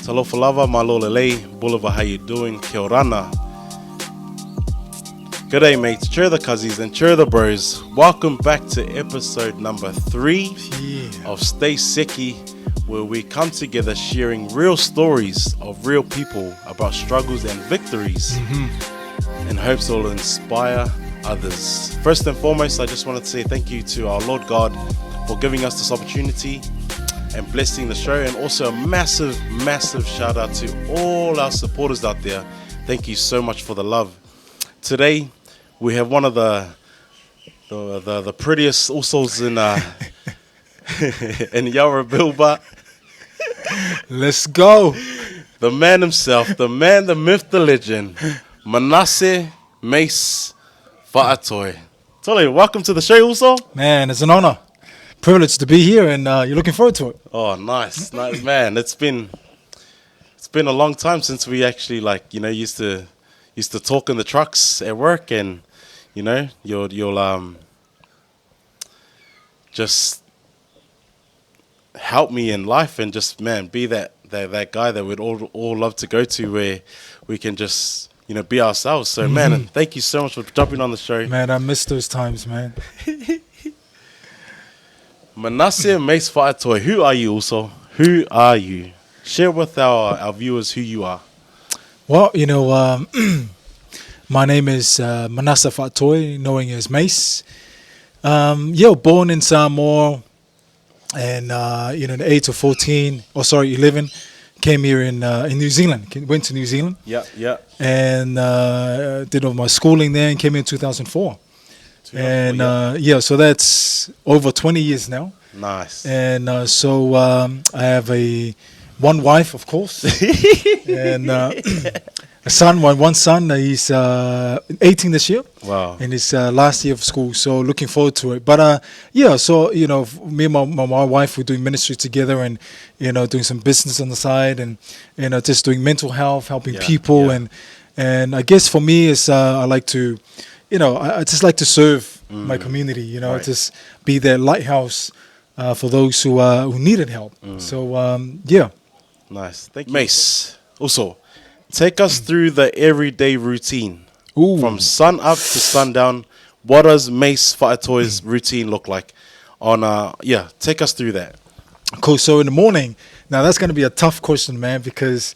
Talofa lava, malolele, Boulevard, how you doing? Kia orana. Good day, mates. Cheer the cuzzies and cheer the bros. Welcome back to episode number 3 of Stay Seki, where we come together sharing real stories of real people about struggles and victories in hopes it will inspire others. First and foremost, I just wanted to say thank you to our Lord God for giving us this opportunity and blessing the show, and also a massive shout out to all our supporters out there. Thank you so much for the love. Today we have one of the prettiest usos in in Yarra Bilba. Let's go. The man himself, the man, the myth, the legend, Mase Faatoe. Tole, welcome to the show, Uso. Man, it's an honor. Privilege to be here, and you're looking forward to it. Oh, nice, man. It's been a long time since we actually used to talk in the trucks at work, and you'll just help me in life, and just be that guy that we'd all love to go to, where we can just be ourselves. So man, thank you so much for jumping on the show. Man, I miss those times, man. Mase Faatoe, who are you also? Who are you? Share with our viewers who you are. Well, my name is Mase Faatoe, known as Mase. Born in Samoa, and the age of 11, came here in New Zealand. Went to New Zealand. Yeah. And did all my schooling there, and came in 2004. And so that's over 20 years now. Nice. And so I have one wife, of course, and a son. One son. He's 18 this year. Wow. In his last year of school. So looking forward to it. But so me and my wife, we're doing ministry together, and doing some business on the side, and just doing mental health, helping people, and I guess for me is I like to. I just like to serve my community, right. Just be that lighthouse for those who needed help. So, Nice. Thank you. Mase, also, take us through the everyday routine. From sun up to sundown. What does Mase Faatoe's routine look like? Take us through that. Cool. So in the morning, now that's going to be a tough question, man, because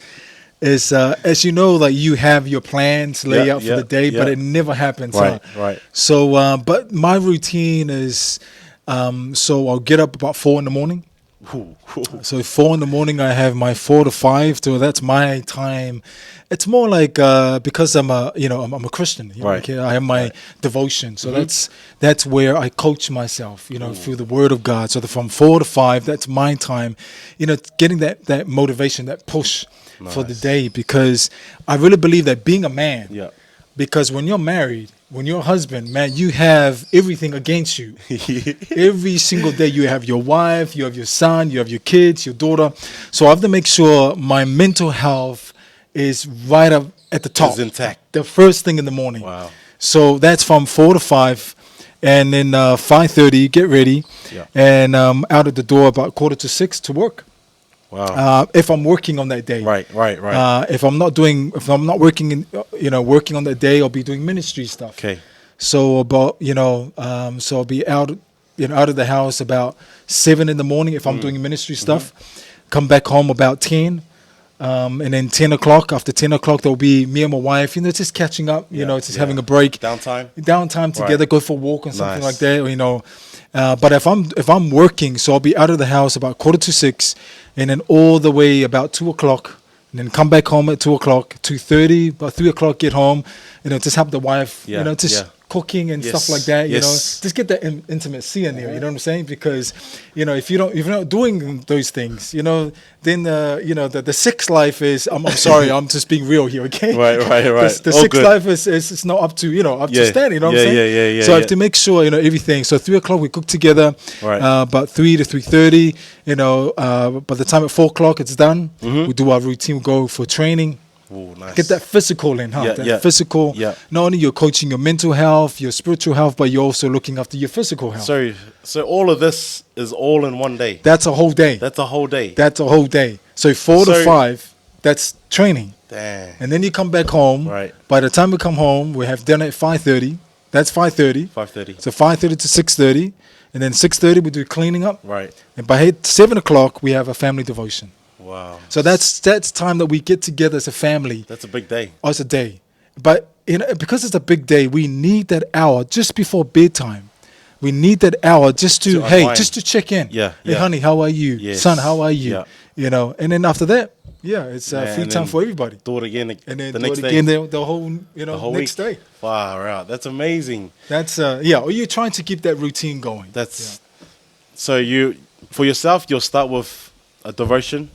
is as you know, like you have your plans laid out for the day, but it never happens. Right. So, but my routine is, so I'll get up about 4 in the morning. So 4 in the morning, I have my 4 to 5. So that's my time. It's more like because I'm a Christian. Right. I have my devotion. So that's where I coach myself. Through the Word of God. So from 4 to 5, that's my time. Getting that motivation, that push. Nice. For the day, because I really believe that being a man, because when you're married, when you're a husband, man, you have everything against you. Every single day you have your wife, you have your son, you have your kids, your daughter. So I have to make sure my mental health is right up at the top. It's intact. The first thing in the morning. Wow. So that's from 4 to 5. And then 5:30, get ready. And out of the door about 5:45 to work. Wow. If I'm working on that day, right. If I'm not working working on that day, I'll be doing ministry stuff. Okay. So about so I'll be out of the house about 7 in the morning if I'm doing ministry stuff. Come back home about 10, and then 10 o'clock. After 10 o'clock, there'll be me and my wife, just catching up. Having a break, downtime together, go for a walk or something like that. But if I'm working, so I'll be out of the house about 5:45, and then all the way about 2 o'clock, and then come back home at 2 o'clock, 2:30, about 3 o'clock, get home, just help the wife, cooking and stuff like that. Just get that intimacy in there. You know what I'm saying? Because if you're not doing those things, then the sex life is. I'm sorry, I'm just being real here. Okay. Right. The sex life is not up to to standing. You know what I'm saying? So I have to make sure everything. So 3 o'clock we cook together. Right. About 3 to 3:30. By the time at 4 o'clock it's done. We do our routine. We go for training. Ooh, nice. Get that physical in, huh? Physical. Yeah. Not only you're coaching your mental health, your spiritual health, but you're also looking after your physical health. So all of this is all in one day. That's a whole day. That's a whole day. That's a whole day. So 4 to 5. That's training. Damn. And then you come back home. Right. By the time we come home, we have dinner at 5:30. That's 5:30. 5:30. So 5:30 to 6:30. And then 6:30 we do cleaning up. Right. And by 7 o'clock we have a family devotion. Wow. So that's time that we get together as a family. That's a big day. Oh, it's a day. But because it's a big day, we need that hour just before bedtime. We need that hour just to unwind. just to check in. Yeah, Hey, yeah. honey, how are you? Yes. Son, how are you? Yeah. You know, and then after that, it's Man, free and time then for everybody. Do it again And then the do next it day. again the whole, The whole next week. day. Far out. That's amazing. That's or you're trying to keep that routine going. That's so you for yourself. You'll start with a devotion,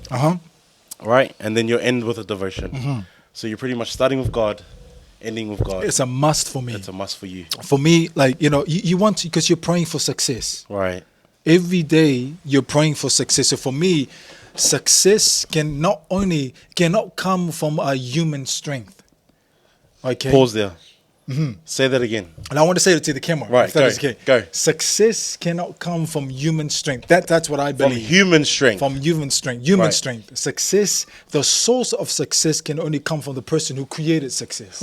right, and then you'll end with a devotion. So you're pretty much starting with God, ending with God. It's a must for me. It's a must for you, For me, like, you want to, because you're praying for success. right? Every day you're praying for success. So for me, success cannot come from a human strength. Okay. Pause there. Say that again. And I want to say it to the camera. Right, If that go, is okay. go. Success cannot come from human strength. That's what I From believe. human strength. From human strength. Human Right. strength. Success, the source of success can only come from the person who created success.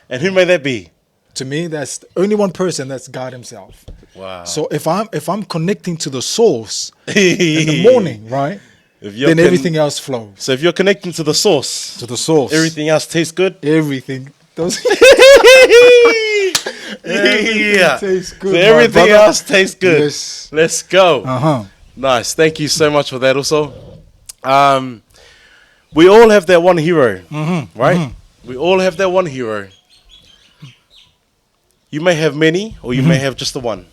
And who may that be? To me, that's only one person. That's God Himself. Wow. So if I'm connecting to the source in the morning, right? If you're Then everything else flows. So if you're connecting to the source, To the source. everything else tastes good. Everything. Yeah. tastes good, So my everything brother. else tastes good. Yes. Let's go. Nice. Thank you so much for that. Also, we all have that one hero, right? We all have that one hero. You may have many, or you may have just the one.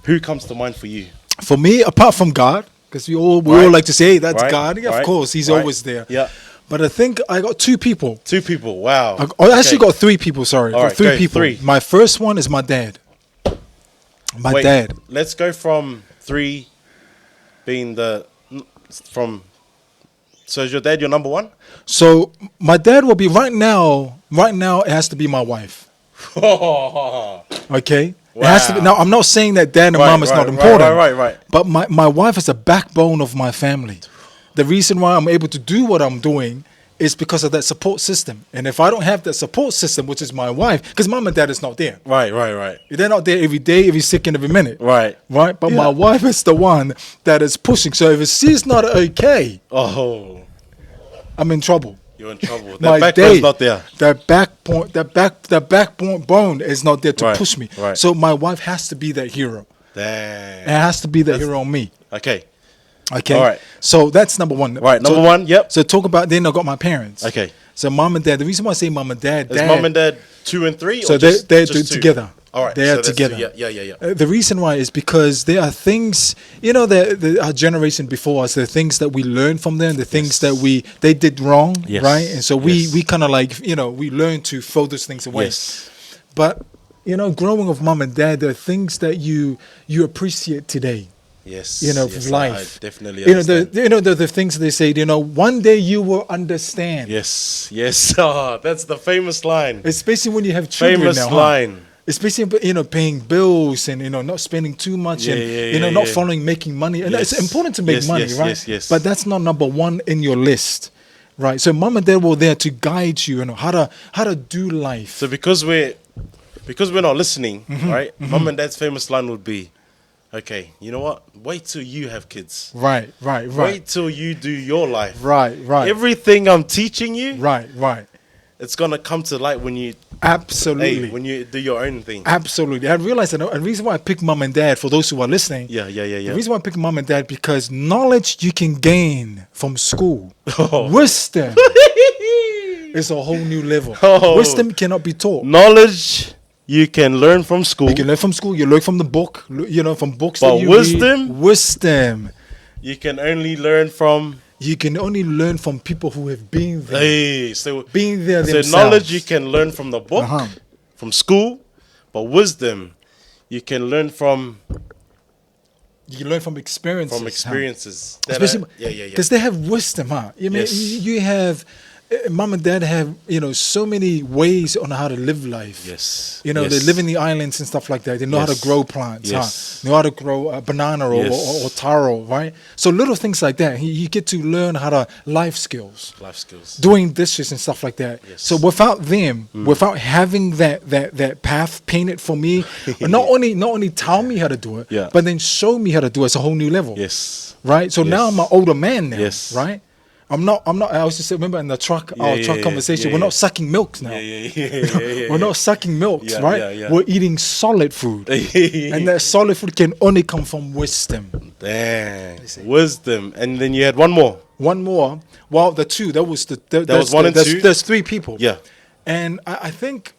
Who comes to mind for you? For me, apart from God, because we all like to say, hey, that's Right, God. Yeah, right, of course, He's right. always there. Yeah. But I think I got two people. Two people. Wow. I actually got three people. Sorry, All got right, three go, people. three. My first one is my dad. My dad. Let's go from three being from. So is your dad your number one? So my dad will be right now. Right now, it has to be my wife. Okay. It has to be. Now, I'm not saying that dad and mom is not important. Right. But my wife is the backbone of my family. The reason why I'm able to do what I'm doing is because of that support system. And if I don't have that support system, which is my wife, because mom and dad is not there. Right. They're not there every day, every second, every minute. Right. But my wife is the one that is pushing. So if she's not okay, I'm in trouble. You're in trouble. My That backbone's not there. The backbone is not there to push me. Right. So my wife has to be that hero. Damn. It has to be that hero on me. Okay. Okay. All right. So that's number one. Right. So- Number one. Yep. So talk about, then I got my parents. Okay. So mom and dad. The reason why I say mom and dad. Is mom and dad 2 and 3? So or they're just two? together. All right. They so are that's together. two. Yeah. The reason why is because there are things, our generation before us, the things that we learn from them, the things that they did wrong, Yes. right? And so Yes. we kind of like, we learn to throw those things away. Yes. But, growing with mom and dad, there are things that you appreciate today. Yes. Of life. I definitely understand. The things they say, one day you will understand. Yes. Oh, that's the famous line. Especially when you have children Famous now. line. Especially, paying bills and, not spending too much and, not following making money. And Yes. it's important to make Yes, money, yes, right? yes. But that's not number one in your list, right? So mom and dad were there to guide you, how to do life. So because we're not listening, right? Mom and dad's famous line would be, okay, you know what? Wait till you have kids. Right. Wait till you do your life. Right. Everything I'm teaching you, Right. it's gonna come to light when you when you do your own thing. Absolutely. I realized that the reason why I pick mom and dad, for those who are listening, Yeah. the reason why I pick mom and dad, because knowledge you can gain from school. Oh. Wisdom is a whole new level. Oh. Wisdom cannot be taught. Knowledge you can learn from school. You can learn from school. You learn from the book. From books But that you wisdom? read. Wisdom. You can only learn from. You can only learn from people who have been there. Hey, so Being there so themselves. knowledge you can learn from the book, Uh-huh. from school, but wisdom you can learn from You can learn from experiences. experiences. That Especially yeah. because they have wisdom, huh? Yes. You have mom and dad have, so many ways on how to live life. Yes. They live in the islands and stuff like that. They know how to grow plants, Yes. know how to grow a banana or taro, right? So little things like that. You get to learn how to life skills, doing dishes and stuff like that. Yes. So without them, without having that path painted for me, not only tell me how to do it, but then show me how to do it. It's a whole new level. Yes. Right. So now I'm an older man now. Yes. Right. I'm not. I was just remember in the truck, our truck conversation. We're not sucking milks now. We're not sucking milks, right? Yeah. We're eating solid food, and that solid food can only come from wisdom. Dang, wisdom. And then you had one more. One more. Well, the two. That was that was one and two. There's three people. Yeah. And I think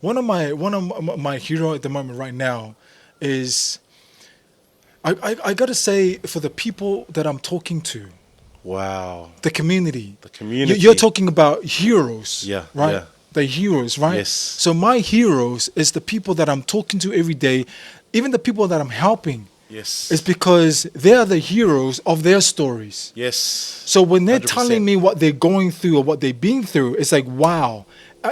one of my hero at the moment right now is I gotta say, for the people that I'm talking to. Wow. The community. You're talking about heroes. Yeah. Right? Yeah. The heroes, right? Yes. So my heroes is the people that I'm talking to every day, even the people that I'm helping. Yes. It's because they are the heroes of their stories. Yes. So when they're 100%. telling me what they're going through or what they've been through, it's like, wow.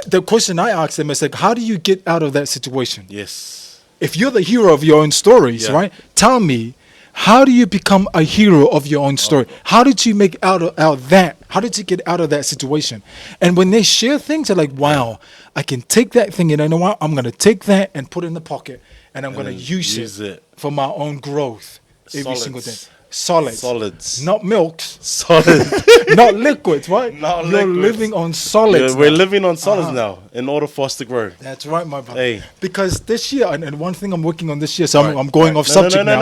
The question I ask them is like, how do you get out of that situation? Yes. If you're the hero of your own stories, right? Tell me, how do you become a hero of your own story? How did you make out of that? How did you get out of that situation? And when they share things, they're like, wow, I can take that thing and you know what? I'm going to take that and put it in the pocket and I'm going to use it for my own growth every single day. Solids. Not milks. Solid. Not liquids, right? Not You're liquids. living on solids. We're living on solids now in order for us to grow. That's right, my brother. Hey. Because this year, and one thing I'm working on this year, so I'm going off subject now,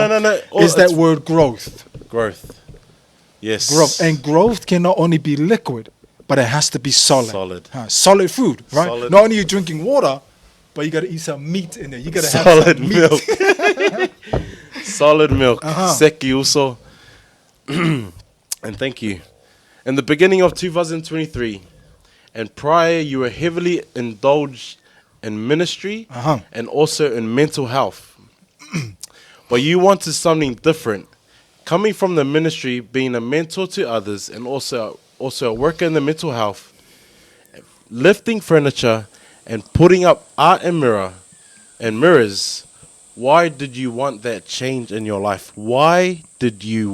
is that word growth. Growth. Yes. Growth. And growth can not only be liquid, but it has to be solid. Solid food, right? Solid. Not only you drinking water, but you got to eat some meat in there. You got to have solid some milk. meat. Solid milk. Seki also. And thank you. In the beginning of 2023 and prior, you were heavily indulged in ministry and also in mental health. But you wanted something different. Coming from the ministry, being a mentor to others, and also a worker in the mental health, lifting furniture and putting up art and mirrors. Why did you want that change in your life? Why did you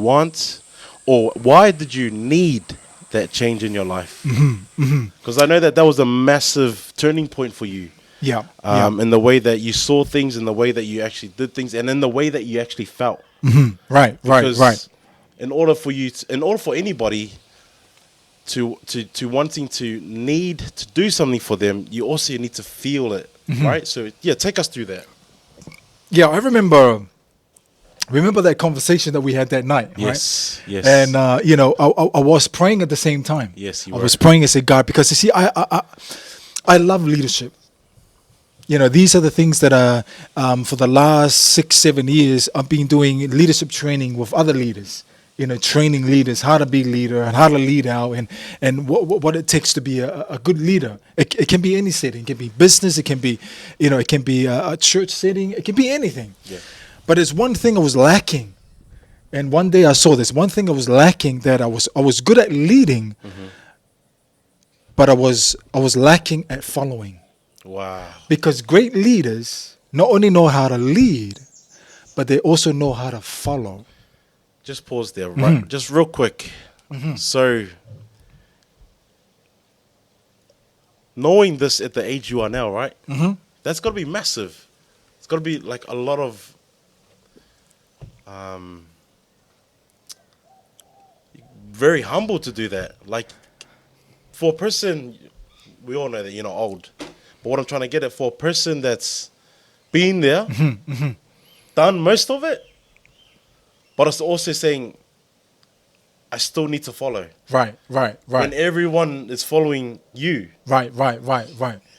need that change in your life? Because I know that was a massive turning point for you. In the way that you saw things, in the way that you actually did things, and in the way that you actually felt. Right. In order for anybody to wanting to need to do something for them, you also need to feel it, right? So take us through that. Yeah, I remember that conversation that we had that night, yes, right? Yes. And I was praying at the same time. Yes, you I were. was praying and said, God, because you see, I love leadership. These are the things that for the last 6-7 years, I've been doing leadership training with other leaders. Training leaders how to be a leader and how to lead out and what it takes to be a good leader. It can be any setting. It can be business. It can be, it can be a church setting. It can be anything. Yeah. But there's one thing I was lacking. And one day I saw this. One thing I was lacking, that I was good at leading, but I was lacking at following. Wow. Because great leaders not only know how to lead, but they also know how to follow. Just pause there, right? Just real quick. So, knowing this at the age you are now, right? That's got to be massive. It's got to be like a lot of very humble to do that. Like, for a person, we all know that, old. But what I'm trying to get at, for a person that's been there, done most of it, but it's also saying, I still need to follow. Right. When everyone is following you. Right.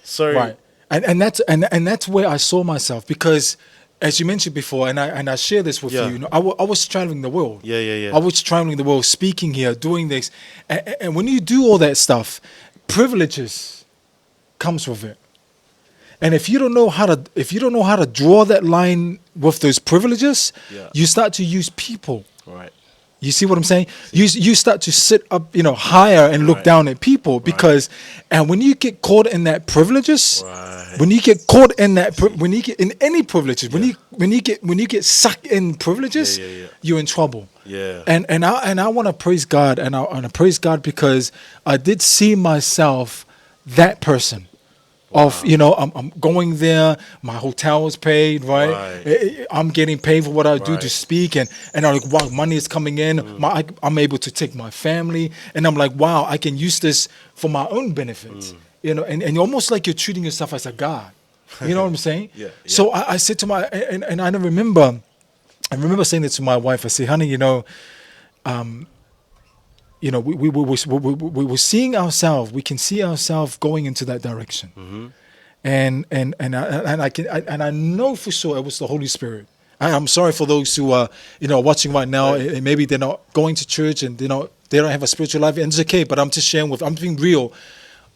So, right. And that's where I saw myself, because as you mentioned before, and I share this with you, I was traveling the world. Yeah. I was traveling the world, speaking here, doing this. And when you do all that stuff, privileges comes with it. And if you don't know how to draw that line with those privileges, you start to use people. Right. You see what I'm saying? You start to sit up, higher and look Right. down at people because, and when you get caught in that privileges, Right. when you get caught in that, when you get in any privileges, when you get sucked in privileges, Yeah. you're in trouble. Yeah. And I want to praise God, and I want to praise God because I did see myself that person. Of I'm going there. My hotel is paid, right? Right. I'm getting paid for what I do to Right. speak, and I'm like, wow, money is coming in. I'm able to take my family, and I'm like, wow, I can use this for my own benefit, and almost like you're treating yourself as a god. You know what I'm saying? Yeah. So I said to my, and I remember saying it to my wife. I say, honey, we were seeing ourselves. We can see ourselves going into that direction, and I know for sure it was the Holy Spirit. I'm sorry for those who are watching right now, and maybe they're not going to church and they don't have a spiritual life, and it's okay. But I'm just sharing I'm being real.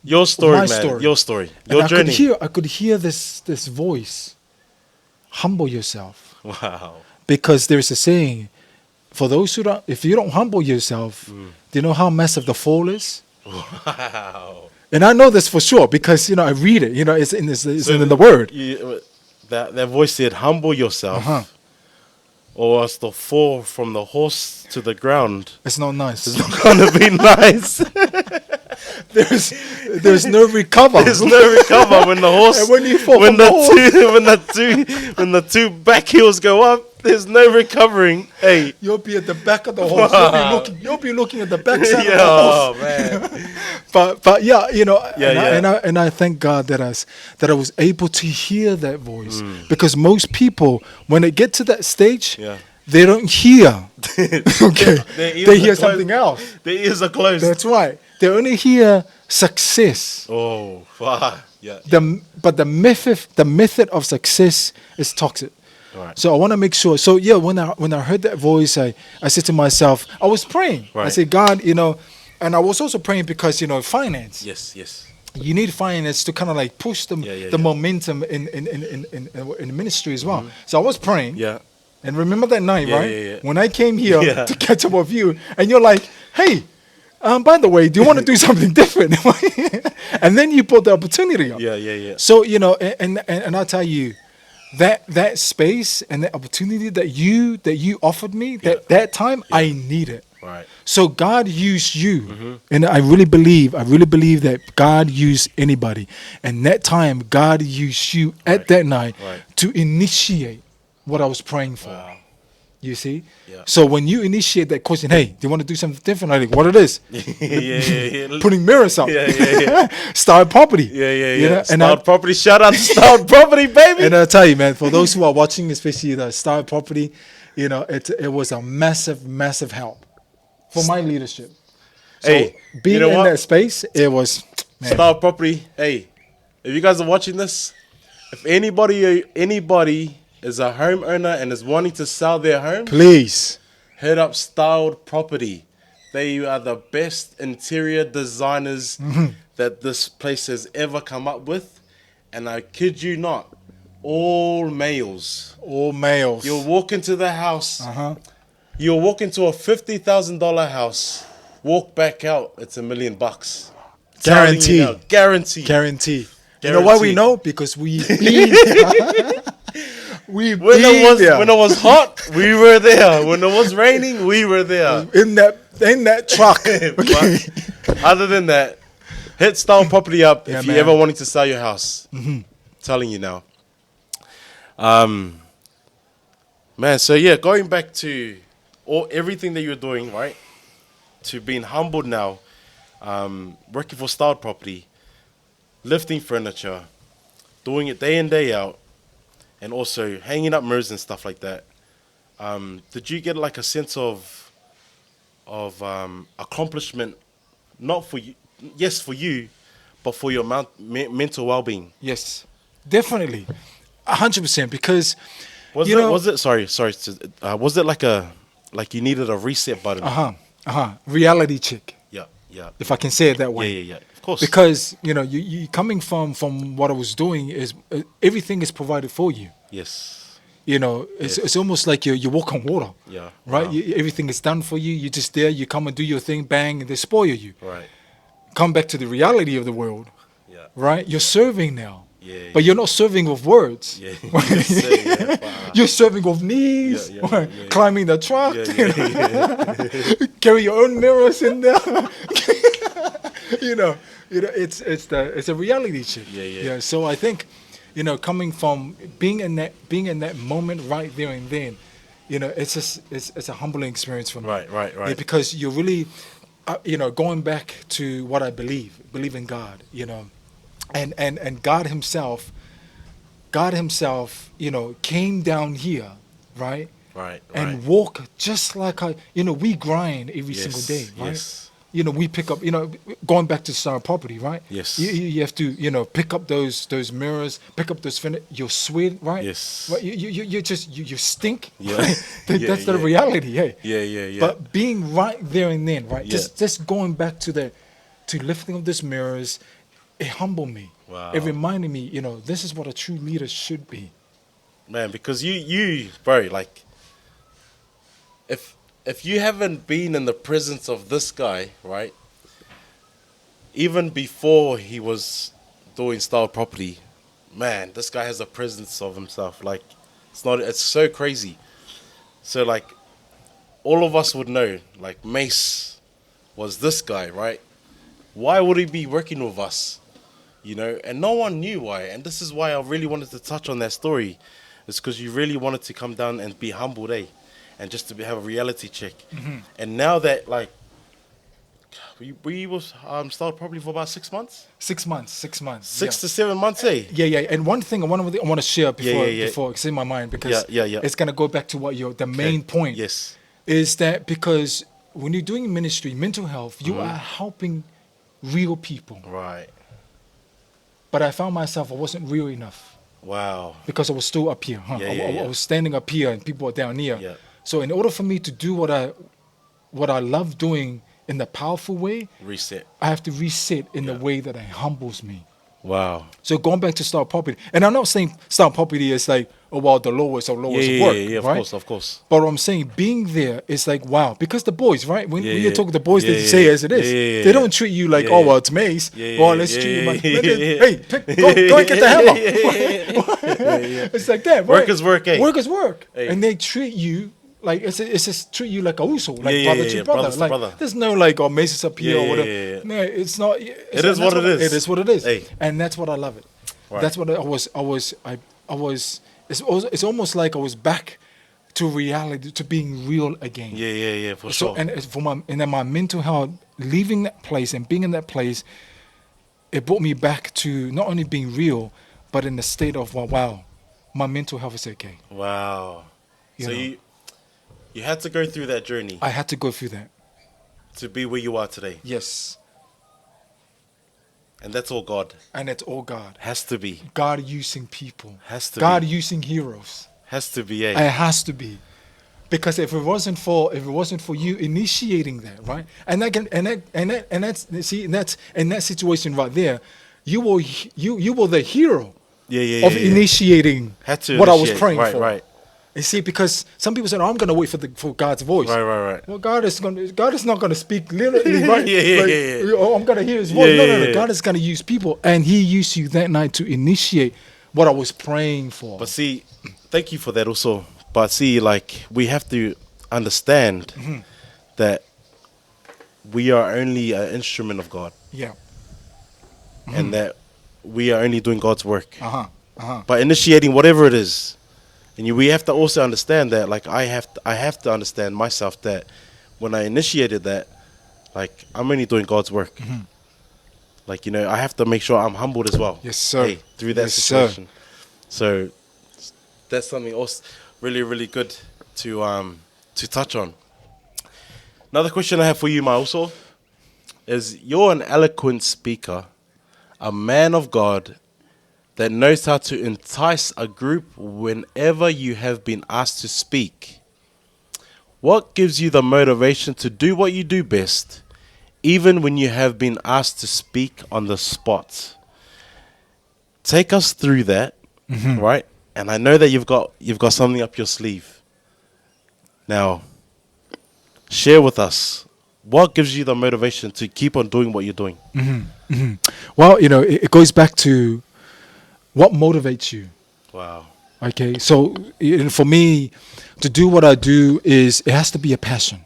Your story, My man. story. Your story. And Your journey. I could hear this voice. Humble yourself, Wow. because there's a saying. For those who don't, if you don't humble yourself, do you know how massive the fall is? Wow. And I know this for sure because I read it. It's in the Word. That voice said, "Humble yourself, or else the fall from the horse to the ground It's not nice. is not gonna be nice." There's no recover. There's no recover when the horse. And when you fall when from the horse. when the two back heels go up, there's no recovering. Hey. You'll be at the back of the horse. You'll be looking at the back side Yeah, of the horse. man. But yeah, Yeah, and I thank God that I was able to hear that voice, because most people, when they get to that stage, Yeah. they don't hear. Okay, Their ears they are hear closed. something else. The ears are closed. That's right. They only hear success. Oh, fuck. Yeah. But the method of success is toxic. Right. So I want to make sure. So yeah, when I heard that voice, I said to myself, I was praying. I Right. said, God, and I was also praying because finance. Yes. You need finance to kind of like push the Yeah. momentum in ministry as well. So I was praying. Yeah. And remember that night, Yeah, right? yeah. When I came here Yeah. to catch up with you, and you're like, hey. By the way, do you want to do something different? And then you put the opportunity up. Yeah. So and I'll tell you, that space and that opportunity that you offered me that time, I need it. Right. So God used you, and I really believe that God used anybody, and that time God used you at that night to initiate what I was praying for. Wow. You see? Yeah. So when you initiate that question, hey, do you want to do something different? I'm like, what it is? Yeah. Putting mirrors up. Yeah. Start property. Yeah. And Start property. Shout out to Start Property, baby. And I'll tell you, man, for those who are watching, especially the Start Property, it was a massive help for my leadership. So Hey, being you know in what? that space, it was, man. Start Property. Hey, if you guys are watching this, if anybody is a homeowner and is wanting to sell their home, Please. hit up Styled Property. They are the best interior designers that this place has ever come up with. And I kid you not, all males. All males. You'll walk into the house. You'll walk into a $50,000 house. Walk back out, it's $1 million. Guarantee. You now, guarantee. Guarantee. You know why we know? Because we been When it was hot, we were there. When it was raining, we were there. in that truck. But other than that, hit Style Property up if you man. ever wanting to sell your house. Telling you now. Man, so yeah, going back to everything that you're doing, right? To being humbled now, working for Style Property, lifting furniture, doing it day in, day out, and also hanging up mirrors and stuff like that. Did you get like a sense of accomplishment, not for you, yes, for you, but for your mental well-being? Yes, definitely, 100%. Because Was it like you needed a reset button? reality check, Yeah. if I can say it that way. Yeah. Of course. Because you coming from what I was doing is everything is provided for you. Yes. it's almost like you walk on water. Yeah. Right. Wow. Everything is done for you. You're just there. You come and do your thing. Bang, and they spoil you. Right. Come back to the reality of the world. Yeah. Right. You're serving now. Yeah. But you're not serving with words. Yeah. Yes, sir, yeah. Wow. You're serving with knees, Yeah. climbing the truck, Yeah. carry your own mirrors in there. It's a reality check. Yeah. So I think, coming from being in that moment right there and then, it's a humbling experience for me. Right. Yeah, because you're really, going back to what I believe in God, and God Himself, came down here, right? Right. And walk just like we grind every single day, right? Yes. We pick up, going back to starting property, right? Yes. You have to, pick up those mirrors, pick up those your sweat, right? Yes. Right? You stink. Yeah. Right? That's the Yeah. reality, hey. Yeah. But being right there and then, right? Yeah. Just going back to lifting of those mirrors, it humbled me. Wow. It reminded me, this is what a true leader should be. Man, because you bro, like, if you haven't been in the presence of this guy, right, even before he was doing style property, man, this guy has a presence of himself. Like, it's so crazy. So, like, all of us would know, like, Mase was this guy, right? Why would he be working with us? And no one knew why. And this is why I really wanted to touch on that story. It's because you really wanted to come down and be humbled, eh? And just to have a reality check. Mm-hmm. And now that, like, we was started probably for about 6 months? 6 months. 6 to 7 months, eh? Yeah. And one thing I want to share before Yeah. it's in my mind, because Yeah. it's gonna go back to what the main point. Yes. Is that because when you're doing ministry, mental health, you are helping real people. Right. But I found myself I wasn't real enough Wow. because I was still up here. I was standing up here and people were down here. Yeah. So in order for me to do what I love doing in the powerful way, Reset. I have to reset in the Yeah. way that it humbles me. Wow. So going back to start property, and I'm not saying start property is like, oh well, the lowest of lowest work, Of right? Of course. But what I'm saying, being there is like, wow, because the boys, right? When Yeah, you yeah. talk to the boys, Yeah, they yeah, say yeah. as it is. Yeah. They don't treat you like, Yeah, oh yeah. well, it's Mase. Yeah, Well, yeah, let's yeah, treat you like, yeah, yeah. hey, go and get the hammer. It's like that, right? Work is work, eh? Work is work, Hey. and they treat you. Like it's just treat you like a uso, like Yeah, brother yeah, to yeah, brother. brothers to Like brother. there's no like Mase is up here Yeah, or whatever. yeah. No, it's not. It is what it is. It is what it is, Hey. and that's what I love it. Right. That's what I was. It's almost like I was back to reality, to being real again. Yeah, for So sure. and it's then my mental health, leaving that place and being in that place, it brought me back to not only being real, but in the state of wow, my mental health is okay. Wow. You So know. you had to go through that journey I had to go through that. to be where you are today. Yes, And that's all God. and it's all God. Has to be. God using people. Has to God be. using heroes. Has to be, eh? It has to be, because if it wasn't for you initiating that, right? And that's in that situation right there, you were the hero Yeah. of initiating Had to what I was initiate. praying Right, for. right. You see, because some people said, "Oh, I'm going to wait for God's voice." Right. Well, God is not going to speak literally, right? Yeah. Oh, I'm going to hear His voice. Yeah, No. yeah. God is going to use people, and He used you that night to initiate what I was praying for. But see, thank you for that also. But see, like, we have to understand Mm-hmm. that we are only an instrument of God, Yeah. and that we are only doing God's work. Uh-huh. By initiating whatever it is, and we have to also understand that, like, I have to understand myself that when I initiated that, like, I'm only doing God's work. Like, I have to make sure I'm humbled as well. Yes, sir. Hey, through that Yes, sir. situation. So that's something else really, really good to touch on. Another question I have for you, also, is you're an eloquent speaker, a man of God that knows how to entice a group whenever you have been asked to speak. What gives you the motivation to do what you do best, even when you have been asked to speak on the spot? Take us through that, right? And I know that you've got something up your sleeve. Now, share with us what gives you the motivation to keep on doing what you're doing. Well, it goes back to what motivates you. Wow. Okay, so for me, to do what I do it has to be a passion.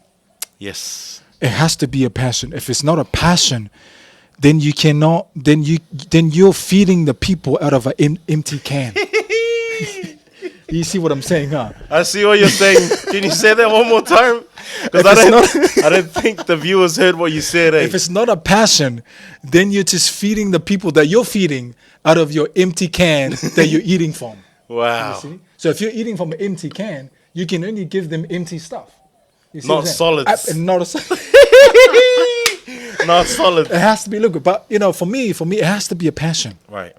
Yes. It has to be a passion. If it's not a passion, then you cannot. Then you're feeding the people out of an empty can. You see what I'm saying, huh? I see what you're saying. Can you say that one more time? Because I don't think the viewers heard what you said. If it's not a passion, then you're just feeding the people that you're feeding out of your empty can that you're eating from. Wow. You see? So if you're eating from an empty can, you can only give them empty stuff. You see Not solids. Not a solid. Not solid. It has to be liquid. But for me, it has to be a passion. Right.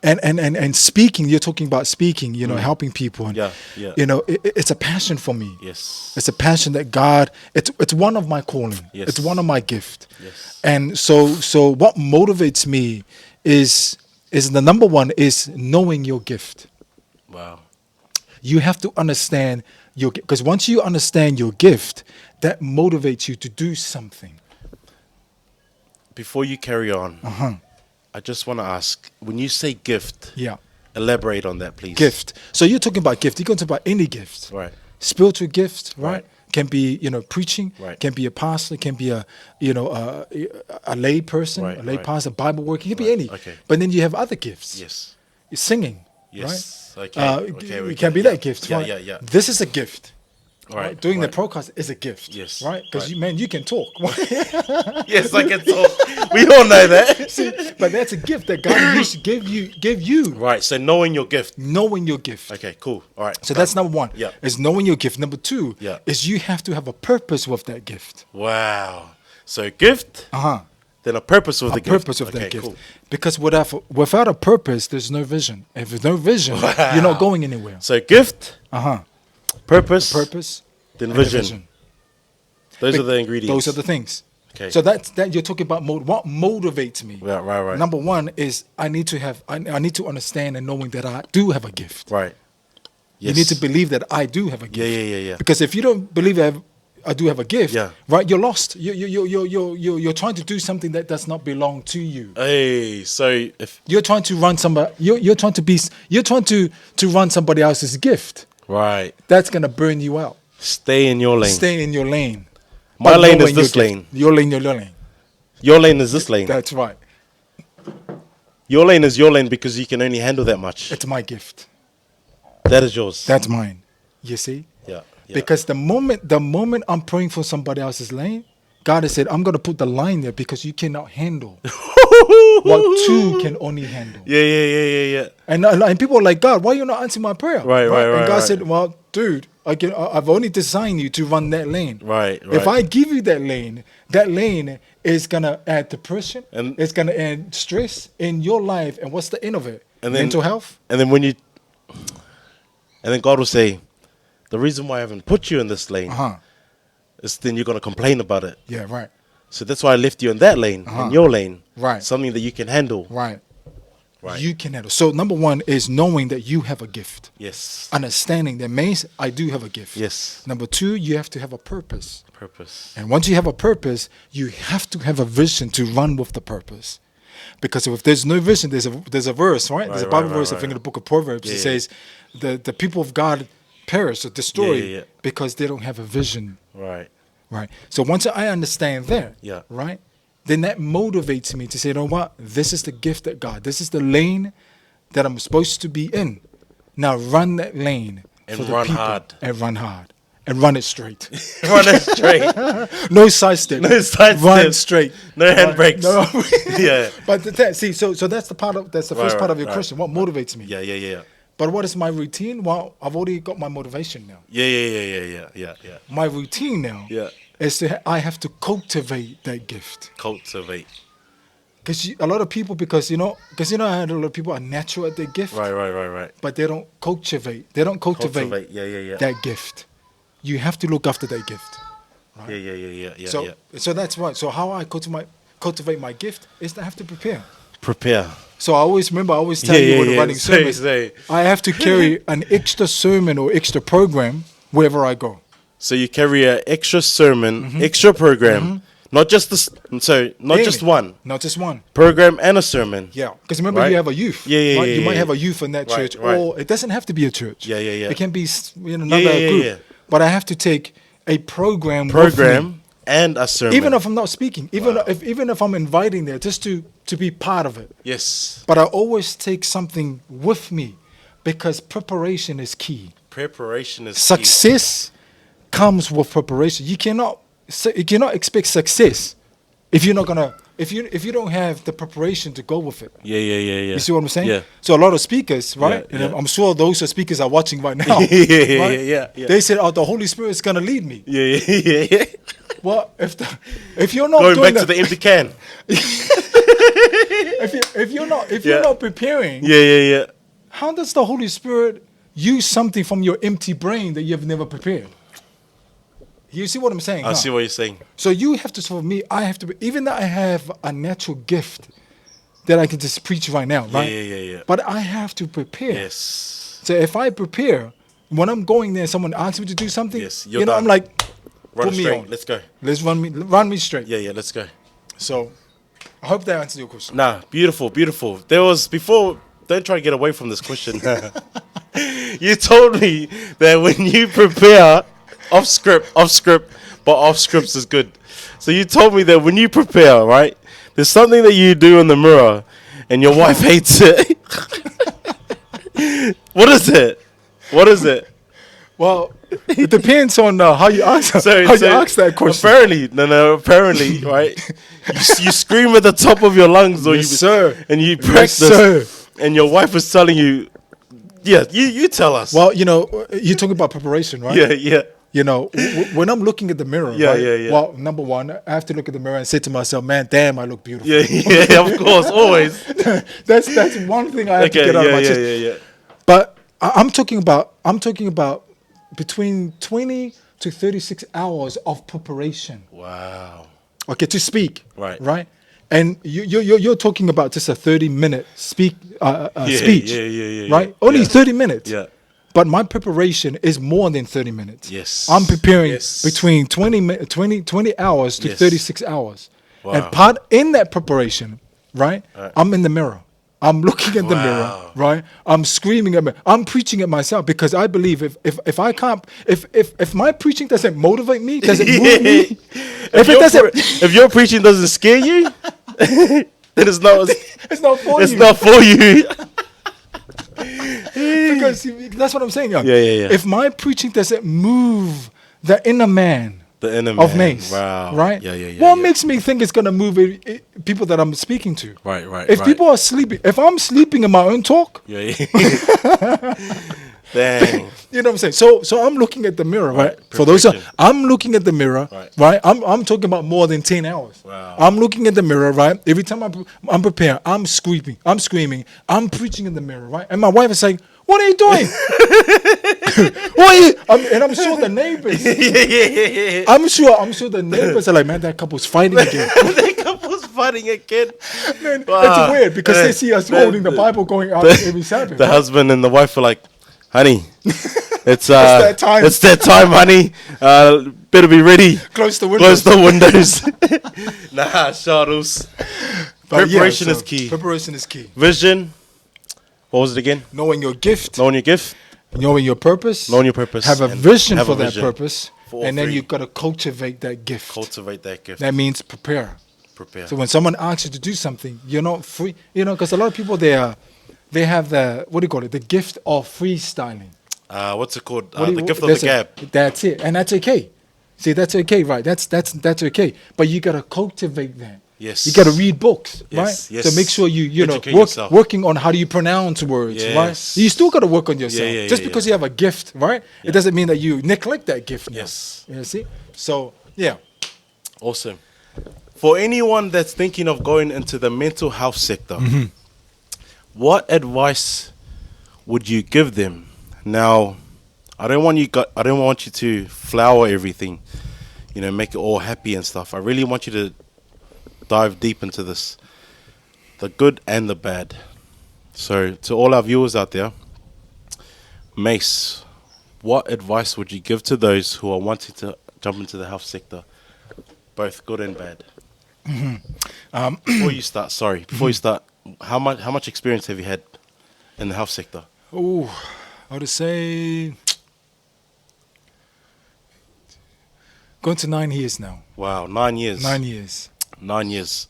And speaking, you're talking about speaking, helping people. And, Yeah. it's a passion for me. Yes. It's a passion that God, it's one of my calling. Yes. It's one of my gift. Yes. And so what motivates me is the number one is knowing your gift. Wow. You have to understand because once you understand your gift, that motivates you to do something. Before you carry on, I just want to ask, when you say gift, Yeah. elaborate on that, please. Gift. So you're talking about gift. You're going to talk about any gift. Right. Spiritual gift, right? Right. Can be, preaching. Right. Can be a pastor. Can be a lay person, Right, a lay right. pastor, Bible work. It can be Right, any. okay. But then you have other gifts. Yes. Singing. Yes. Right? Okay. It can be that gift. Yeah, right? yeah. This is a gift. Right. Doing the right. podcast is a gift. Yes, Right? Because right. you can talk. Yes, I can talk. We all know that. See, but that's a gift that God gave you. Right. So knowing your gift. Knowing your gift. Okay. Cool. All right. So that's number one. Yeah. Is knowing your gift. Number two Yeah. is you have to have a purpose with that gift. Wow. So gift. Then a purpose with the gift. Purpose of that Okay, gift. cool. Because without a purpose, there's no vision. If there's no vision, you're not going anywhere. So gift, purpose, Purpose, then and a vision. Those are the ingredients. Those are the things. Okay. So that you're talking about what motivates me. Yeah, right. Number one is I need to understand and knowing that I do have a gift. Right. You need to believe that I do have a gift. Yeah. Because if you don't believe that I do have a gift, Yeah. right, you're lost. You're trying to do something that does not belong to you. Hey, so if You're trying to run somebody. You're trying to run somebody else's gift. right, That's gonna burn you out. stay in your lane. Stay in your lane. My But lane knowing is this your gift. lane. Your lane. Your lane. Your lane is this lane. That's right. Your lane is your lane because you can only handle that much. It's my gift. That is yours. That's mine. You see? Yeah. Because the moment I'm praying for somebody else's lane, God has said, I'm going to put the line there because you cannot handle what two can only handle. Yeah. And people are like, God, why are you not answering my prayer? Right. And God right. said, well, dude, I've only designed you to run that lane. Right. If I give you that lane is going to add depression. And- it's going to add stress in your life. And what's the end of it? And then- Mental health? And then God will say, the reason why I haven't put you in this lane is then you're going to complain about it. Yeah, right. So that's why I left you in that lane, in your lane. Right. Something that you can handle. Right. Right. You can handle. So number one is knowing that you have a gift. Yes. Understanding that Mase, I do have a gift. Yes. Number two, you have to have a purpose. Purpose. And once you have a purpose, you have to have a vision to run with the purpose. Because if there's no vision, there's a verse, right? There's a Bible verse, I think, in the book of Proverbs. It says, the people of God perish or destroy because they don't have a vision. Right. Right. So once I understand that, right, then that motivates me to say, you know what? This is the gift that God, this is the lane that I'm supposed to be in. Now run that lane And for the run people. hard. And run hard. And run it straight. Run it straight. No side step. No side Run step. straight. No handbrakes. No. Yeah. But so that's the first part of your question. What motivates me? Yeah. But what is my routine? Well, I've already got my motivation now. Yeah. My routine now is I have to cultivate that gift. Cultivate. Because a lot of people, because I had a lot of people are natural at their gift. Right. But they don't cultivate. They don't cultivate Yeah. that gift. You have to look after that gift. Right? Yeah. So that's right. So how I cultivate my gift is to have to prepare. Prepare. So I always tell you when writing sermons, Say. I have to carry an extra sermon or extra program wherever I go. So you carry an extra sermon, extra program, not just just one Not just one. program and a sermon. Yeah, because remember Right? you have a youth. Yeah, yeah, right? yeah, You might yeah. have a youth in that Right, church, right. or it doesn't have to be a church. Yeah, yeah, yeah. It can be another yeah, group. yeah. But I have to take a program with me. And a sermon. Even if I'm not speaking, even if I'm inviting there, just to be part of it. yes, But I always take something with me, because preparation is key. preparation is key. Success comes with preparation. You cannot expect success if you're not gonna if you don't have the preparation to go with it. Yeah, yeah, yeah, yeah. You see what I'm saying? Yeah. So a lot of speakers, right? Yeah, And yeah. I'm sure those speakers are watching right now. Yeah, right? yeah. They said, "Oh, the Holy Spirit is gonna lead me." Yeah, yeah, yeah, yeah. Well, if you're not Going doing back to the empty can. if you're Yeah. not preparing, Yeah, yeah, yeah. how does the Holy Spirit use something from your empty brain that you've never prepared? You see what I'm saying? I huh? see what you're saying. So you have to, for me, I have to, even though I have a natural gift that I can just preach right now, right? Yeah. But I have to prepare. Yes. So if I prepare, when I'm going there, someone asks me to do something, Yes, you you're know, done. I'm like, Run put me straight. on. Let's go. Let's run me straight. Yeah, let's go. So I hope that answers your question. Nah, beautiful, beautiful. There was before. Don't try to get away from this question. You told me that when you prepare off script, but off scripts is good. So you told me that when you prepare, right, there's something that you do in the mirror, and your wife hates it. What is it? What is it? Well, it depends on how you answer. So you ask that question. Apparently, right? You scream at the top of your lungs, or Yes, sir. and you Yes, practice, sir. and your wife is telling you, yeah, you tell us. Well, you know, you're talking about preparation, right? yeah. You know, when I'm looking at the mirror, Yeah, right? yeah. Well, number one, I have to look at the mirror and say to myself, "Man, damn, I look beautiful." Yeah, of course, always. that's one thing I have to get out of my chest. Yeah. But I'm talking about between 20 to 36 hours of preparation. Wow. Okay, to speak. Right. Right. And you're talking about just a 30-minute speech. Yeah. Right. Only Yeah. 30 minutes. Yeah. But my preparation is more than 30 minutes. Yes. I'm preparing Yes. between 20 hours to Yes. 36 hours. Wow. And part in that preparation, right? Right. I'm in the mirror. I'm looking at the mirror, Wow. right? I'm screaming at me. I'm preaching at myself, because I believe if I can't, if my preaching doesn't motivate me, doesn't move me, If your preaching doesn't scare you, then it's not. it's not for It's you. not for you. Because that's what I'm saying. Young. Yeah. If my preaching doesn't move the inner man The enemy of Mase, Wow. right? Yeah. What makes me think it's gonna move people that I'm speaking to? Right. If people are sleeping, if I'm sleeping in my own talk, Yeah. Dang. you know what I'm saying. So I'm looking at the mirror, right? For those, Preparation. I'm looking at the mirror, Right. I'm talking about more than 10 hours. Wow. I'm looking at the mirror, right? Every time I'm prepared, I'm screaming, I'm preaching in the mirror, right? And my wife is saying, "What are you doing?" What are you? And I'm sure the neighbors. Yeah. I'm sure the neighbors are like, "Man, that couple's fighting again." The couple's fighting again. Man, Wow. it's weird because they see us holding the Bible going out every Sabbath. The husband and the wife are like, "Honey, it's that time. It's that time, honey. Better be ready. Close the windows. Close the windows." Nah, Charles. But yeah, Preparation so is key. Preparation is key. Vision. What was it again? Knowing your gift, Knowing your gift. knowing your purpose, Knowing your purpose. have a and vision have for a that vision purpose, for all and then three. you've got to cultivate that gift. Cultivate that gift. That means prepare. Prepare. So when someone asks you to do something, you're not free. You know, because a lot of people they have the, what do you call it? The gift of freestyling. What's it called? What do The you- gift of the that's gab. That's it, and that's okay. See, that's okay, right? That's okay. But you gotta cultivate that. Yes. You gotta read books, Yes, right? yes. So make sure you Educate know yourself. working on how do you pronounce words, Yes. right? You still gotta work on yourself. Yeah, Just because you have a gift, right? It doesn't mean that you neglect that gift. Now. Yes. You see? So yeah. Awesome. For anyone that's thinking of going into the mental health sector, what advice would you give them? Now, I don't want you to flower everything, make it all happy and stuff. I really want you to dive deep into this. the good and the bad. So, to all our viewers out there, Mase, what advice would you give to those who are wanting to jump into the health sector, both good and bad? Before you start, how much experience have you had in the health sector? Oh, I would say going to 9 years now. Wow, 9 years. 9 years. 9 years.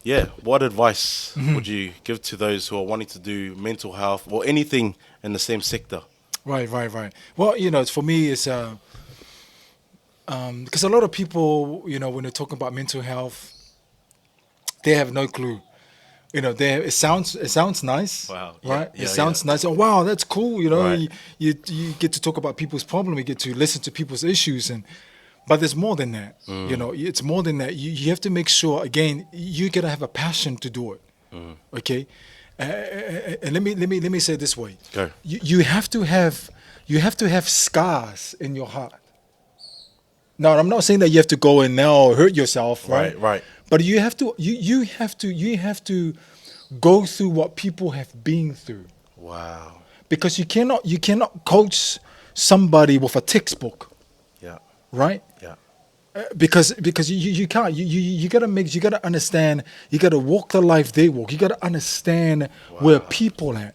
Yeah, what advice would you give to those who are wanting to do mental health or anything in the same sector? Right. Well, for me, it's because a lot of people, when they're talking about mental health, they have no clue. It sounds nice. Wow. Yeah, Right? yeah, It sounds nice. Oh, wow, that's cool. Right. You get to talk about people's problem. You get to listen to people's issues, but there's more than that. It's more than that. You have to make sure, again, you gotta have a passion to do it. Okay. And let me say it this way. Go. You have to have scars in your heart. Now, I'm not saying that you have to go and now hurt yourself, right? Right. But you have to go through what people have been through, Wow. because you cannot coach somebody with a textbook, Yeah. right? Yeah. Because you can't. You gotta understand. You gotta walk the life they walk. You gotta understand where people at.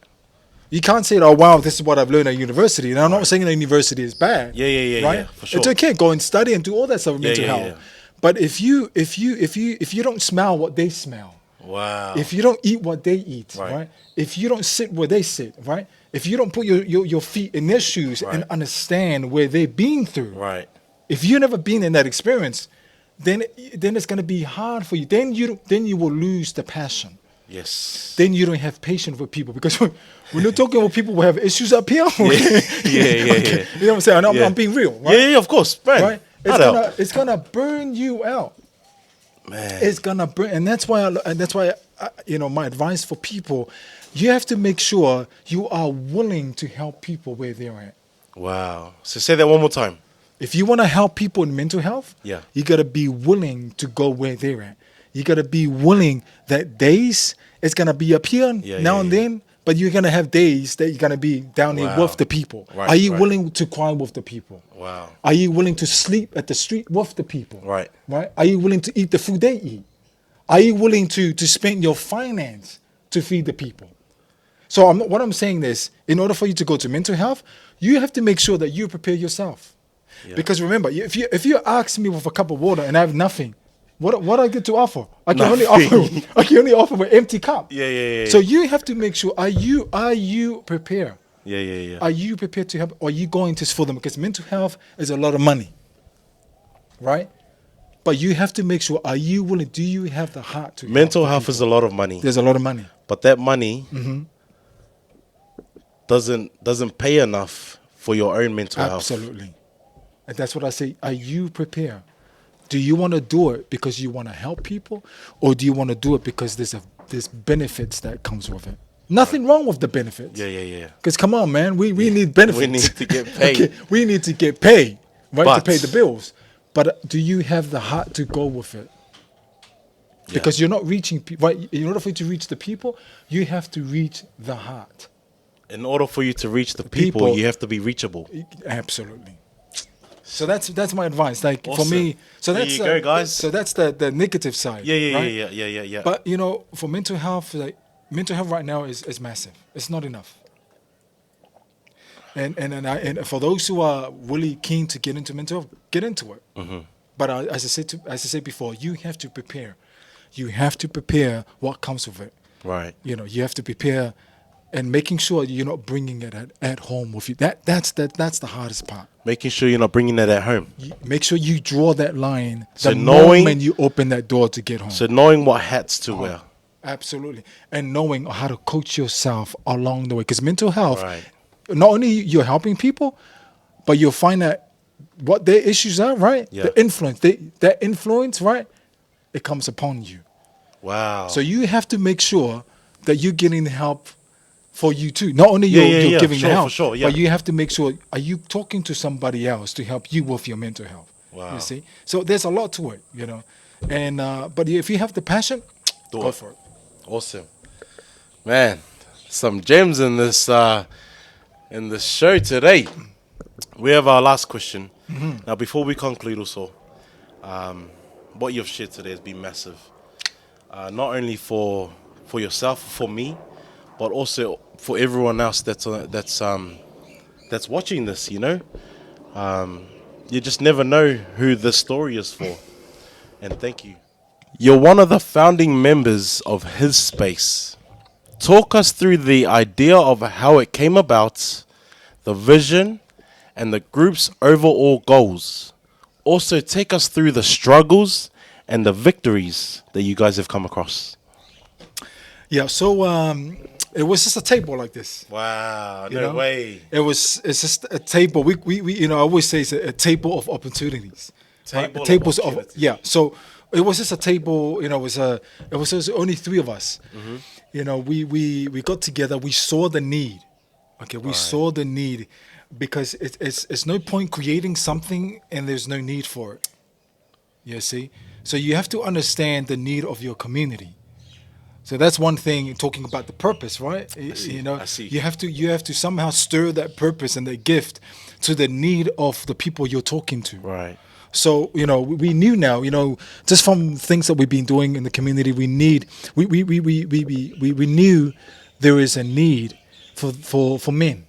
You can't say, "Oh wow, this is what I've learned at university." And I'm not saying that university is bad. Yeah, right? for sure. It's okay. Go and study and do all that stuff. Mental yeah, health. yeah. But if you don't smell what they smell, Wow. if you don't eat what they eat, Right. right? If you don't sit where they sit, right? If you don't put your feet in their shoes and Right. understand where they've been through, Right. if you've never been in that experience, then it's going to be hard for you. Then you will lose the passion. Yes. Then you don't have patience with people, because when you're talking with people who have issues up here, okay, Yeah. you know what I'm saying? Yeah. I'm being real, right? Yeah, of course, man. Right? It's gonna burn you out. Man. It's gonna burn, and that's why my advice for people, you have to make sure you are willing to help people where they're at. Wow. So say that one more time. If you want to help people in mental health, Yeah. you got to be willing to go where they're at. You got to be willing that days it's going to be up here now and then, but you're going to have days that you're going to be down there Wow. with the people. Right, Are you right. willing to cry with the people? Wow. Are you willing to sleep at the street with the people? Right. Right? Are you willing to eat the food they eat? Are you willing to spend your finance to feed the people? So what I'm saying is, in order for you to go to mental health, you have to make sure that you prepare yourself. Yeah. Because remember, if you ask me with a cup of water and I have nothing, what I get to offer? I can only offer an empty cup. Yeah. So you have to make sure, are you prepared? Yeah. Are you prepared to help? Or are you going to for them? Because mental health is a lot of money, right? But you have to make sure, are you willing? Do you have the heart to Mental help health people? is a lot of money. There's a lot of money. But that money doesn't pay enough for your own mental health. Absolutely. And that's what I say. Are you prepared? Do you want to do it because you want to help people, or do you want to do it because there's benefits that comes with it? Nothing wrong with the benefits. Yeah. Because come on, man, we need benefits. We need to get paid. Okay, we need to get paid, right, to But- pay the bills. But do you have the heart to go with it? Because you're not reaching people. Right? In order for you to reach the people, you have to reach the heart. In order for you to reach the people, people- you have to be reachable. Absolutely. So that's my advice. Like for Awesome. me, so There that's you go, guys. So that's the negative side. right? Yeah. But for mental health, like mental health right now is massive. It's not enough. And for those who are really keen to get into mental health, get into it. But as I said before, you have to prepare. You have to prepare what comes with it. Right. You have to prepare, and making sure you're not bringing it at home with you. That's the hardest part. Making sure you're not bringing that at home. Make sure you draw that line So the knowing- moment you open that door to get home. So knowing what hats to wear. Absolutely. And knowing how to coach yourself along the way. Because mental health, Right. not only you're helping people, but you'll find that what their issues are, right? Yeah. The influence, that influence, right? It comes upon you. Wow. So you have to make sure that you're getting help for you too. Not only you're giving Sure, the for help, sure, yeah. but you have to make sure, are you talking to somebody else to help you with your mental health? Wow. You see? So there's a lot to it, And but if you have the passion, Do go it. for it. Awesome, man. Some gems in this show today. We have our last question. Now, before we conclude, also, what you've shared today has been massive. Not only for yourself, for me, but also for everyone else that's watching this. You know, you just never know who this story is for. And thank you. You're one of the founding members of His Space. Talk us through the idea of how it came about, the vision, and the group's overall goals. Also, take us through the struggles and the victories that you guys have come across. Yeah. So it was just a table like this. Wow, You no know? way. It's just a table. We I always say it's a table of opportunities. Table of Tables opportunities. yeah. So it was just a table. It was only three of us. We got together. We saw the need. Okay, we saw the need because it's no point creating something and there's no need for it. You see, so you have to understand the need of your community. So that's one thing talking about the purpose, right? I see. You have to somehow stir that purpose and that gift to the need of the people you're talking to. Right. So we knew now, just from things that we've been doing in the community, we knew there is a need for men,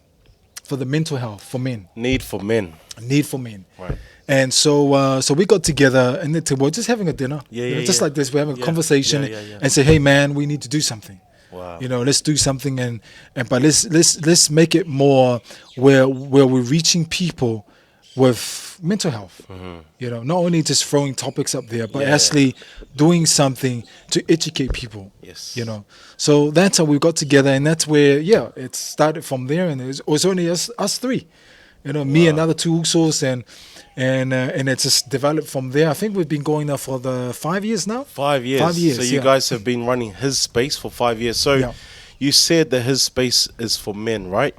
for the mental health for men, Need for men. need for men. Right. And so we got together and we're just having a dinner, just like this. We're having a conversation yeah. and say, hey man, we need to do something. Wow. Let's do something but let's make it more where we're reaching people with mental health. Not only just throwing topics up there, but actually doing something to educate people. Yes. So that's how we got together, and that's where it started from there, and it was only us three. Me and other two Usos, and it just developed from there. I think we've been going there for the 5 years now. 5 years. 5 years. So you guys have been running His Space for 5 years. So you said that His Space is for men, right?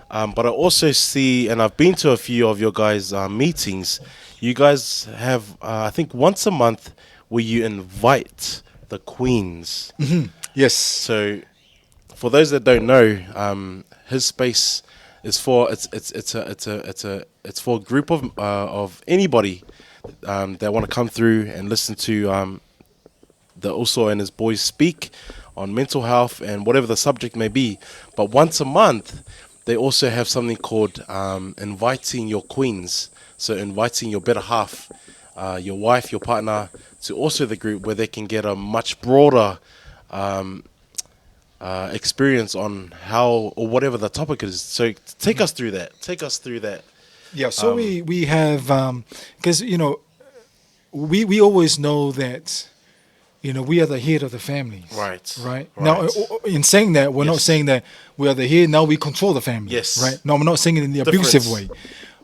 But I also see, and I've been to a few of your guys' meetings. You guys have, I think, once a month where you invite the queens. Yes. So for those that don't know, His Space is for it's for a group of anybody that want to come through and listen to the Uso and his boys speak on mental health and whatever the subject may be. But once a month, they also have something called inviting your queens. So inviting your better half, your wife, your partner, to also the group where they can get a much broader experience on how or whatever the topic is. So take us through that. Yeah. So we have because we always know that we are the head of the family. Right. Now, in saying that, we're not saying that we are the head. Now we control the family. Yes. Right. No, I'm not saying it in the abusive way,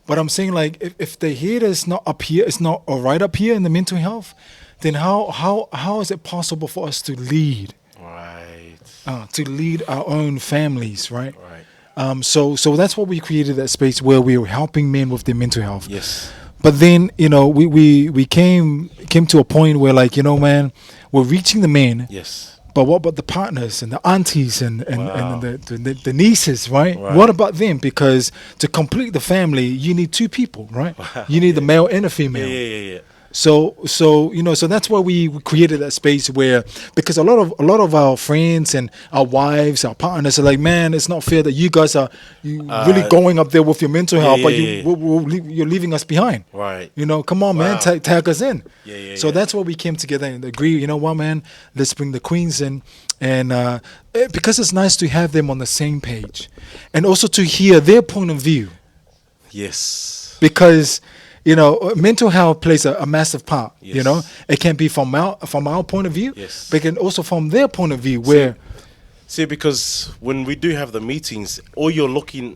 but I'm saying like if the head is not up here, it's not all right up here in the mental health, then how is it possible for us to lead? To lead our own families, right? So that's why we created that space where we were helping men with their mental health. Yes. But then we came to a point where man, we're reaching the men. Yes. But what about the partners and the aunties and the nieces, right? What about them? Because to complete the family, you need two people, right? You need the male and a female. Yeah. So that's why we created that space where, because a lot of our friends and our wives, our partners are like, man, it's not fair that you guys are really going up there with your mental health, but you're leaving us behind. Right. Come on, man, tag us in. So Yeah. that's why we came together and agreed. You know what, man, let's bring the queens in, and because it's nice to have them on the same page, and also to hear their point of view. Yes. Because mental health plays a massive part. Yes. It can be from our point of view, Yes. but it can also from their point of view. Where see, because when we do have the meetings, the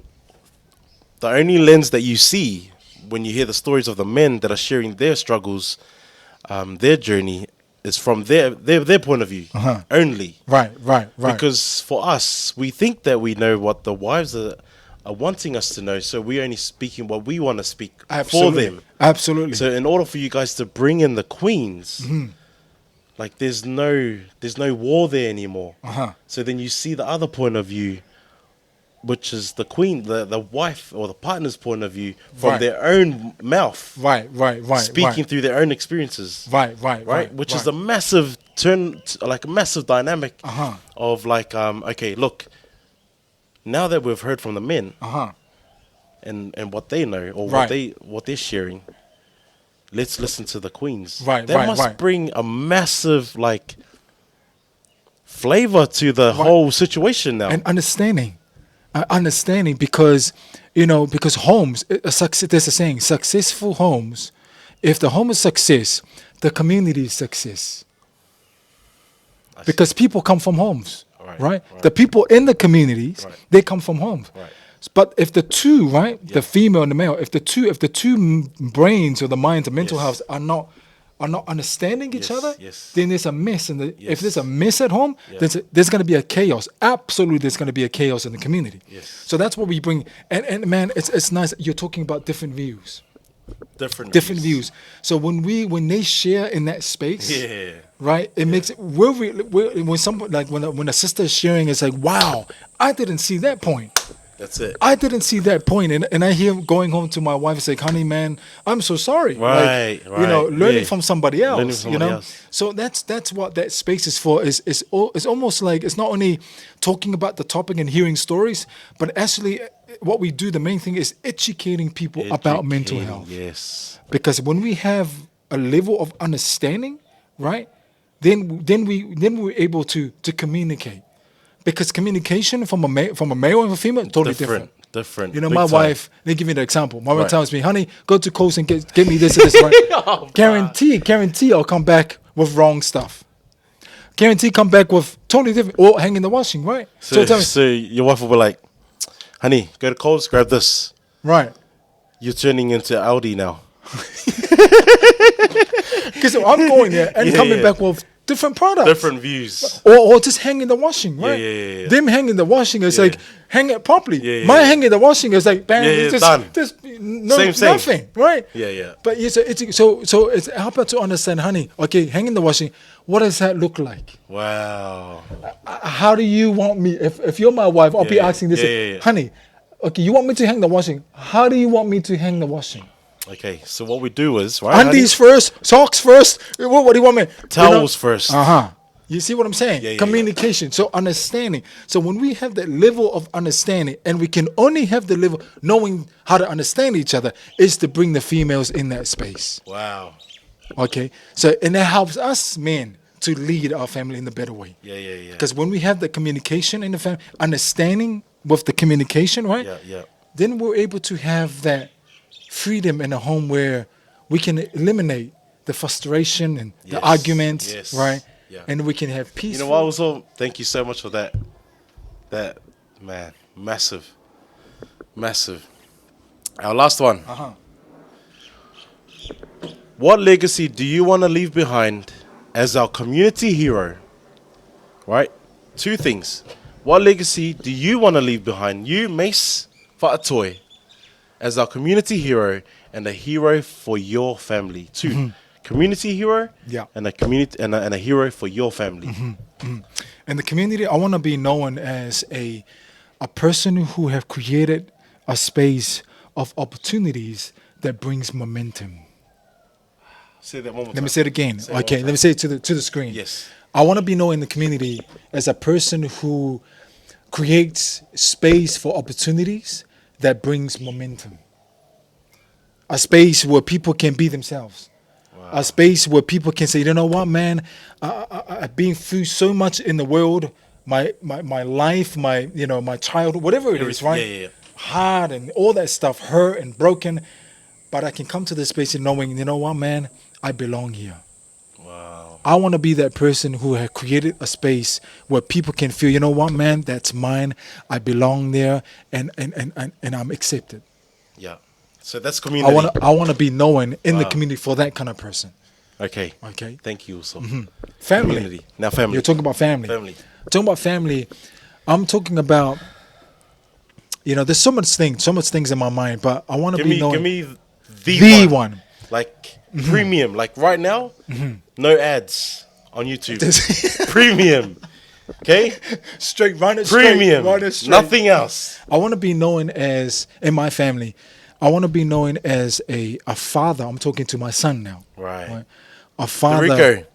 only lens that you see when you hear the stories of the men that are sharing their struggles, their journey, is from their point of view only. Right. Because for us, we think that we know what the wives are wanting us to know, so we're only speaking what we want to speak for them. Absolutely. So in order for you guys to bring in the queens, like there's no war there anymore. So then you see the other point of view, which is the queen, the wife or the partner's point of view from their own mouth. Right. Speaking through their own experiences. Right. Which is a massive like a massive dynamic of like, okay, look, now that we've heard from the men and what they know or what they're sharing, let's listen to the queens. That must bring a massive like flavor to the whole situation now. And understanding because, because homes, there's a saying, successful homes, if the home is success, the community is success. Because people come from homes, right? The people in the communities, they come from homes. But if the two, the female and the male, if the two brains or the minds, the mental health are not understanding each other, then there's a mess. And if there's a mess at home, there's going to be a chaos. Absolutely, there's going to be a chaos in the community. So that's what we bring. And man, it's nice. You're talking about different views. Different views. So when they share in that space, right, it makes it when someone like when a sister is sharing, it's like, wow, I didn't see that point. That's it. I didn't see that point, and I hear going home to my wife and say, "Honey, man, I'm so sorry." Learning from somebody else. So that's what that space is for. It's almost like it's not only talking about the topic and hearing stories, but actually what we do. The main thing is educating people about mental health. Yes. Because when we have a level of understanding, right, then we're able to communicate. Because communication from a male and a female totally different. My wife, they give me the example. My wife tells me, honey, go to Coles and get me this and this, right? Guarantee I'll come back with wrong stuff. Guarantee come back with totally different, or hang in the washing, right? So your wife will be like, honey, go to Coles, grab this. Right. You're turning into Aldi now. Because I'm going there and coming back with different products, different views, or just hang in the washing, right? Them hang in the washing is like hang it properly. My hang in the washing is like bang, it's done. Same. Nothing, right? But so it's help her to understand, honey. Okay, hang in the washing. What does that look like? Wow. How do you want me? If you're my wife, I'll be asking this, honey. Okay, you want me to hang the washing? How do you want me to hang the washing? Okay, so what we do is undies first, socks first. What do you want me? Towels first. You see what I'm saying? Communication. So understanding. So when we have that level of understanding, and we can only have the level knowing how to understand each other, is to bring the females in that space. Wow. Okay. So and that helps us men to lead our family in a better way. Because when we have the communication in the family, understanding with the communication, right? Then we're able to have that freedom in a home where we can eliminate the frustration and the arguments, right? And we can have peace. You know what? Also, thank you so much for that. That man, massive. Our last one. What legacy do you want to leave behind as our community hero? Right? Two things. What legacy do you want to leave behind? You, Mase Faatoe, as our community hero and a hero for your family. Two, community hero and a community and a hero for your family. In the community, I want to be known as a person who have created a space of opportunities that brings momentum. Say that one more time. Let me say it again. Let me say it to the screen. Yes. I want to be known in the community as a person who creates space for opportunities that brings momentum. A space where people can be themselves. A space where people can say, you know what, man, I've been through so much in the world, my life, my childhood, whatever it is, right? Hard and all that stuff, hurt and broken. But I can come to this space and knowing, you know what, man, I belong here. Wow. I want to be that person who has created a space where people can feel, you know what, man, that's mine. I belong there, and I'm accepted. Yeah. So that's community. I want to be known in the community for that kind of person. Okay. Thank you also. Family. Community. Now family. You're talking about family. Talking about family. I'm talking about, there's so much things in my mind, but I want to be known. Give me the one. Like premium. Like right now, no ads on YouTube. Premium. Okay? Straight, run it Premium. straight. Run it straight. Nothing else. I want to be known as, in my family, I want to be known as a father. I'm talking to my son now. Right. A father. Rico,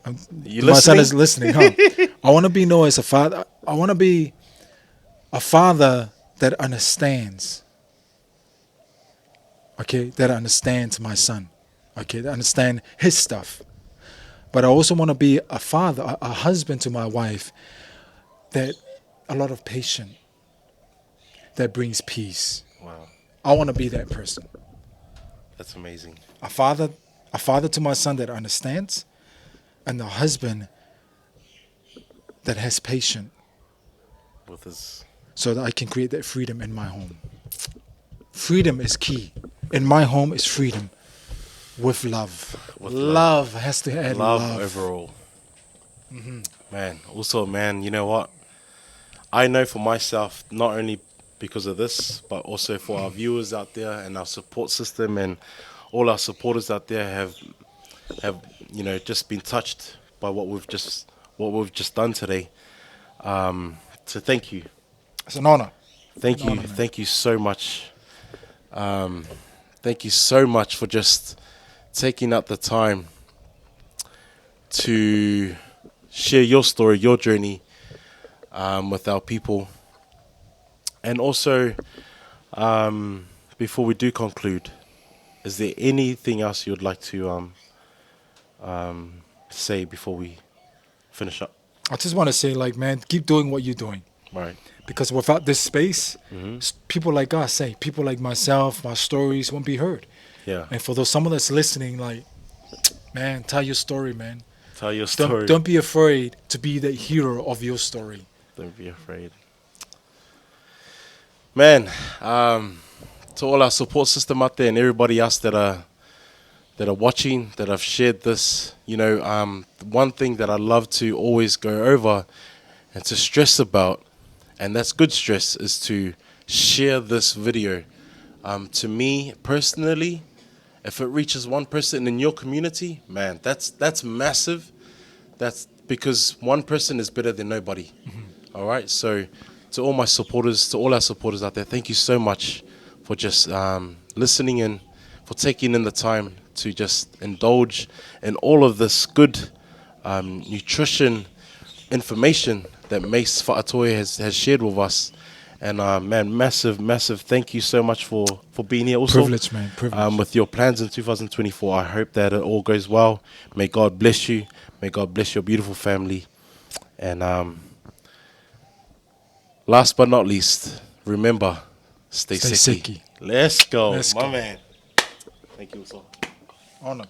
you my son listening? is listening, huh? I want to be known as a father. I want to be a father that understands. Okay, that understands my son. Okay, that understand his stuff. But I also want to be a father, a husband to my wife that a lot of patience, that brings peace. Wow. I want to be that person. That's amazing. A father to my son that understands, and a husband that has patience, With his... so that I can create that freedom in my home. Freedom is key. In my home is freedom with love. Love has to add love. Overall. Man, also, man, you know what? I know for myself, not only because of this, but also for our viewers out there and our support system and all our supporters out there have just been touched by what we've just done today. So thank you. It's an honor. Thank you so much. Thank you so much for just taking out the time to share your story, your journey with our people. And also, before we do conclude, is there anything else you would like to say before we finish up? I just want to say, man, keep doing what you're doing. Right. Because without this space, people like us, people like myself, my stories won't be heard. Yeah. And for someone that's listening, man, tell your story, man. Tell your story. Don't be afraid to be the hero of your story. Don't be afraid. Man, to all our support system out there and everybody else that are watching, that have shared this, one thing that I love to always go over and to stress about, and that's good stress, is to share this video. To me personally, if it reaches one person in your community, man, that's massive. That's because one person is better than nobody. All right. So to all my supporters, to all our supporters out there, thank you so much for just listening in, for taking in the time to just indulge in all of this good nutrition information that Mase Faatoe has shared with us. And man, massive thank you so much for being here also. Privilege, man, privilege. With your plans in 2024, I hope that it all goes well. May God bless you. May God bless your beautiful family. And last but not least, remember, stay sicky. Let's go, man. Thank you so. Honor.